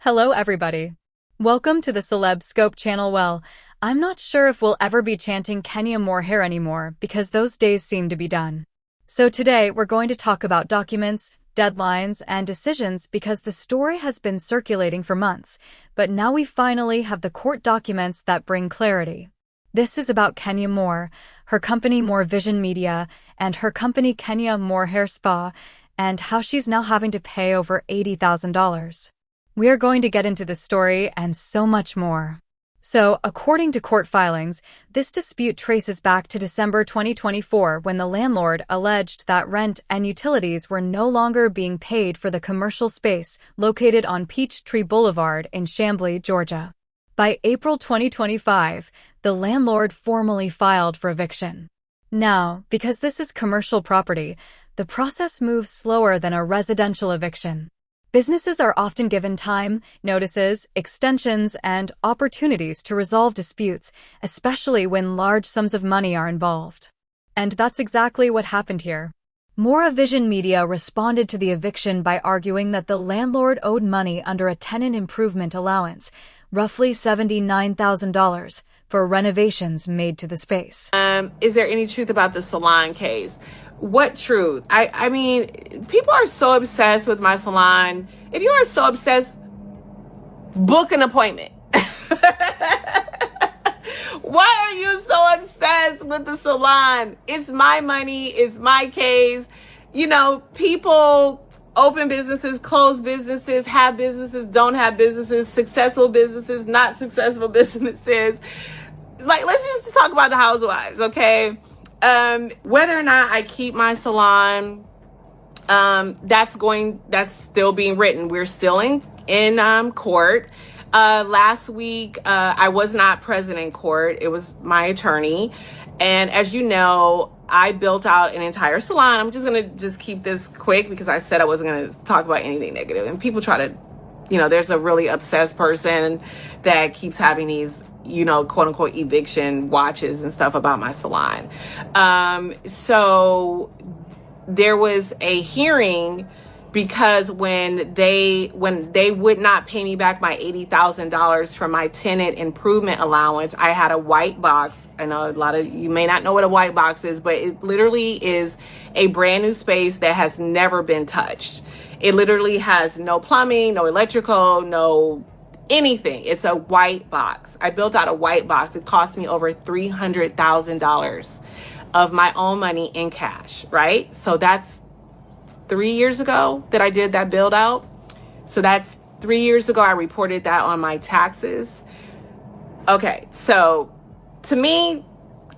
Hello everybody. Welcome to the Celeb Scope channel. Well, I'm not sure if we'll ever be chanting Kenya more hair anymore because those days seem to be done. So today we're going to talk about documents, deadlines, and decisions because the story has been circulating for months, but now we finally have the court documents that bring clarity. This is about Kenya Moore, her company Moore Vision Media, and her company Kenya Moore Hair Spa, and how she's now having to pay over $80,000. We are going to get into this story and so much more. So, according to court filings, this dispute traces back to December 2024 when the landlord alleged that rent and utilities were no longer being paid for the commercial space located on Peachtree Boulevard in Chamblee, Georgia. By April 2025, the landlord formally filed for eviction. Now, because this is commercial property, the process moves slower than a residential eviction. Businesses are often given time, notices, extensions, and opportunities to resolve disputes, especially when large sums of money are involved. And that's exactly what happened here. Moore Vision Media responded to the eviction by arguing that the landlord owed money under a tenant improvement allowance, roughly $79,000, for renovations made to the space. Is there any truth about the salon case? What truth? I mean, people are so obsessed with my salon. If you are so obsessed, book an appointment. Why are you so obsessed with the salon? It's my money. It's my case. You know, people open businesses, close businesses, have businesses, don't have businesses, successful businesses, not successful businesses. Like, let's just talk about the housewives, okay? Whether or not I keep my salon, that's still being written. We're still in court. Last week, I was not present in court. It was my attorney. And as you know, I built out an entire salon. I'm just going to keep this quick because I said I wasn't going to talk about anything negative. And people try to, there's a really obsessed person that keeps having these, quote unquote eviction watches and stuff about my salon. So there was a hearing because when they would not pay me back my $80,000 for my tenant improvement allowance, I had a white box. I know a lot of you may not know what a white box is, but it literally is a brand new space that has never been touched. It literally has no plumbing, no electrical, no anything. It's a white box. I built out a white box. It cost me over $300,000 of my own money in cash, right? So that's 3 years ago that I did that build out. So that's 3 years ago. I reported that on my taxes. Okay. So to me,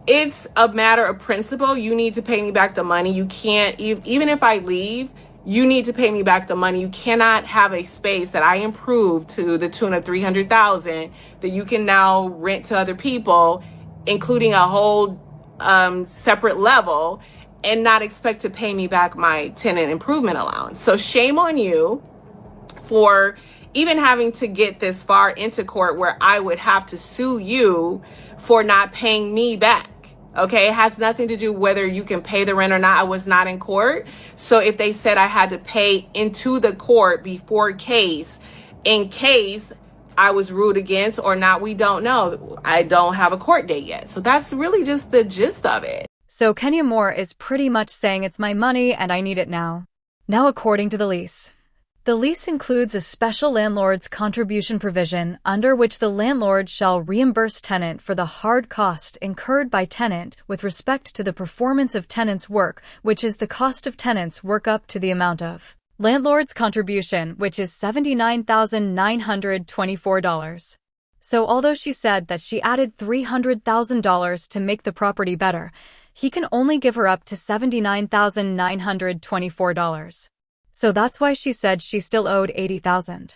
it's a matter of principle. You need to pay me back the money. You can't, even if I leave, you need to pay me back the money. You cannot have a space that I improved to the tune of $300,000 that you can now rent to other people, including a whole separate level, and not expect to pay me back my tenant improvement allowance. So shame on you for even having to get this far into court where I would have to sue you for not paying me back. Okay, it has nothing to do whether you can pay the rent or not. I was not in court. So if they said I had to pay into the court before case, in case I was ruled against or not, we don't know. I don't have a court date yet. So that's really just the gist of it. So Kenya Moore is pretty much saying it's my money and I need it now. Now, according to the lease. The lease includes a special landlord's contribution provision under which the landlord shall reimburse tenant for the hard cost incurred by tenant with respect to the performance of tenant's work, which is the cost of tenant's work up to the amount of landlord's contribution, which is $79,924. So although she said that she added $300,000 to make the property better, he can only give her up to $79,924. So that's why she said she still owed $80,000.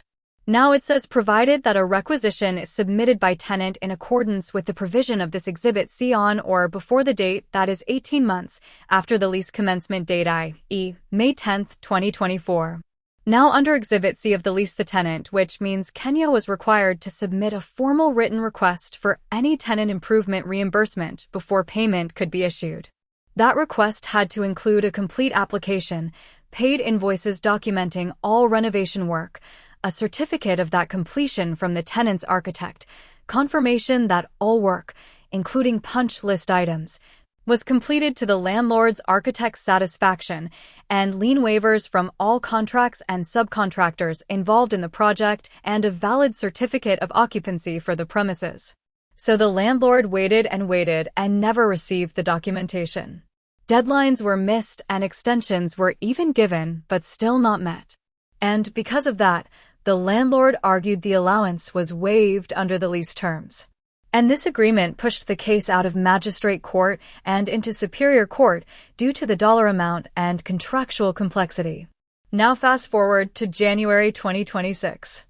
Now it says provided that a requisition is submitted by tenant in accordance with the provision of this Exhibit C on or before the date that is 18 months after the lease commencement date i.e. May 10, 2024. Now under Exhibit C of the lease, the tenant, which means Kenya, was required to submit a formal written request for any tenant improvement reimbursement before payment could be issued. That request had to include a complete application, paid invoices documenting all renovation work, a certificate of that completion from the tenant's architect, confirmation that all work, including punch list items, was completed to the landlord's architect's satisfaction, and lien waivers from all contracts and subcontractors involved in the project, and a valid certificate of occupancy for the premises. So the landlord waited and never received the documentation. Deadlines were missed and extensions were even given, but still not met. And because of that, the landlord argued the allowance was waived under the lease terms. And this agreement pushed the case out of magistrate court and into superior court due to the dollar amount and contractual complexity. Now fast forward to January 2026.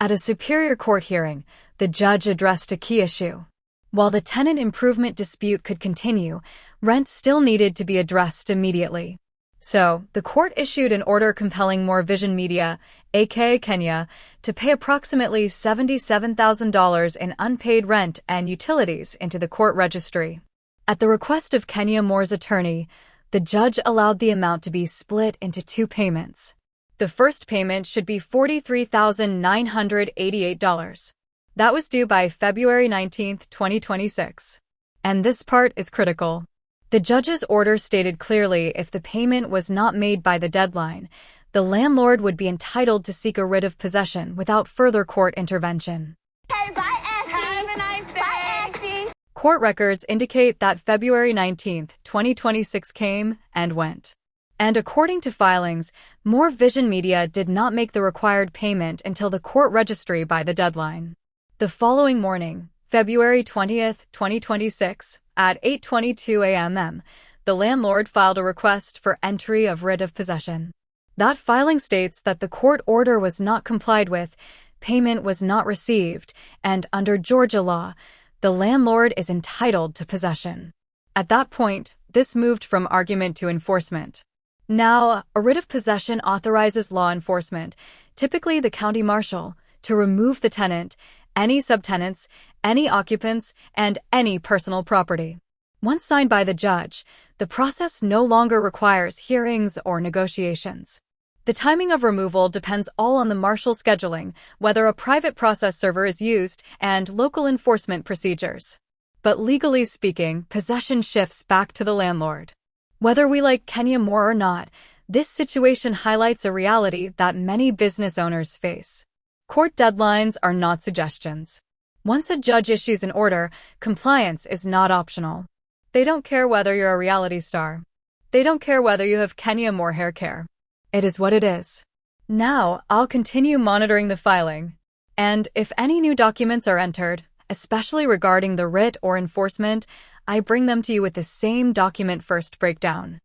At a superior court hearing, the judge addressed a key issue. While the tenant improvement dispute could continue, rent still needed to be addressed immediately. So, the court issued an order compelling More Vision Media, aka Kenya, to pay approximately $77,000 in unpaid rent and utilities into the court registry. At the request of Kenya Moore's attorney, the judge allowed the amount to be split into two payments. The first payment should be $43,988. That was due by February 19, 2026. And this part is critical. The judge's order stated clearly if the payment was not made by the deadline, the landlord would be entitled to seek a writ of possession without further court intervention. Hey, bye, Ashley. Have a nice day. Bye, Ashley. Court records indicate that February 19, 2026 came and went. And according to filings, More Vision Media did not make the required payment until the court registry by the deadline. The following morning, February 20, 2026, at 8:22 a.m., the landlord filed a request for entry of writ of possession. That filing states that the court order was not complied with, payment was not received, and under Georgia law, the landlord is entitled to possession. At that point, this moved from argument to enforcement. Now, a writ of possession authorizes law enforcement, typically the county marshal, to remove the tenant, any subtenants, any occupants, and any personal property. Once signed by the judge, the process no longer requires hearings or negotiations. The timing of removal depends all on the marshal scheduling, whether a private process server is used, and local enforcement procedures. But legally speaking, possession shifts back to the landlord. Whether we like Kenya Moore or not, this situation highlights a reality that many business owners face. Court deadlines are not suggestions. Once a judge issues an order, compliance is not optional. They don't care whether you're a reality star. They don't care whether you have Kenya Moore hair care. It is what it is. Now, I'll continue monitoring the filing. And if any new documents are entered, especially regarding the writ or enforcement, I bring them to you with the same document first breakdown.